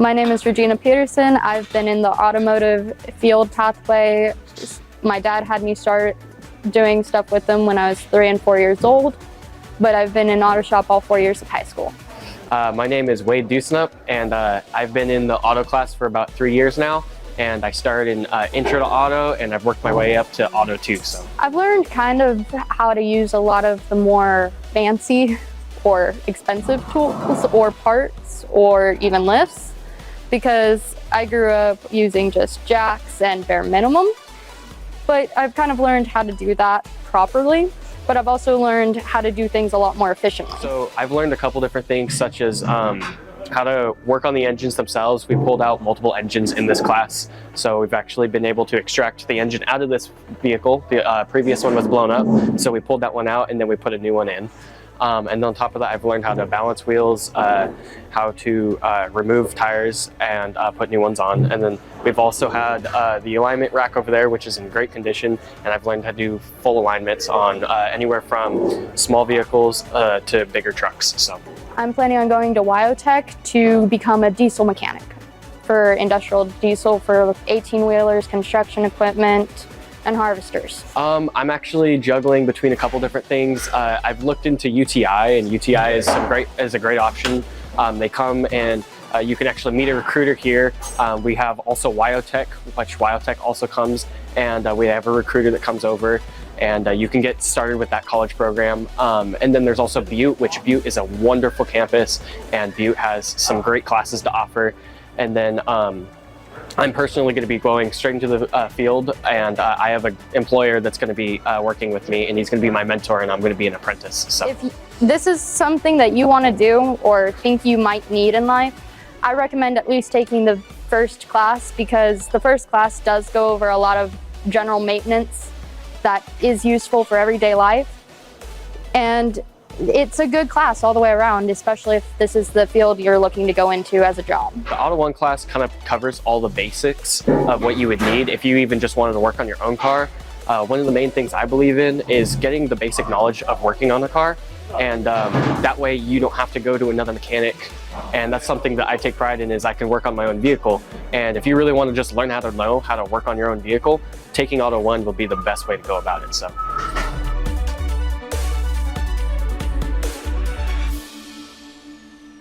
My name is Regina Peterson. I've been in the automotive field pathway. My dad had me start doing stuff with them when I was 3 and 4 years old, but I've been in auto shop all 4 years of high school. My name is Wade Dusnup, and I've been in the auto class for about 3 years now. And I started in intro to auto, and I've worked my way up to auto 2. So I've learned kind of how to use a lot of the more fancy or expensive tools or parts or even lifts, because I grew up using just jacks and bare minimum. But I've kind of learned how to do that properly. But I've also learned how to do things a lot more efficiently. So I've learned a couple different things, such as how to work on the engines themselves. We pulled out multiple engines in this class. So we've actually been able to extract the engine out of this vehicle. The previous one was blown up, so we pulled that one out and then we put a new one in. And on top of that, I've learned how to balance wheels, how to remove tires and put new ones on. And then we've also had the alignment rack over there, which is in great condition. And I've learned how to do full alignments on anywhere from small vehicles to bigger trucks. So I'm planning on going to Wyotech to become a diesel mechanic for industrial diesel for 18-wheelers, construction equipment, and harvesters. I'm actually juggling between a couple different things. I've looked into UTI, and UTI is a great option. They come and you can actually meet a recruiter here. We have also Wyotech, which Wyotech also comes, and we have a recruiter that comes over, and you can get started with that college program. And then there's also Butte, which Butte is a wonderful campus, and Butte has some great classes to offer. And then I'm personally going to be going straight into the field, and I have an employer that's going to be working with me, and he's going to be my mentor, and I'm going to be an apprentice. So if this is something that you want to do or think you might need in life, I recommend at least taking the first class, because the first class does go over a lot of general maintenance that is useful for everyday life. And it's a good class all the way around, especially if this is the field you're looking to go into as a job. The Auto 1 class kind of covers all the basics of what you would need if you even just wanted to work on your own car. One of the main things I believe in is getting the basic knowledge of working on a car, and that way you don't have to go to another mechanic. And that's something that I take pride in, is I can work on my own vehicle. And if you really want to just learn how to know how to work on your own vehicle, taking Auto 1 will be the best way to go about it. So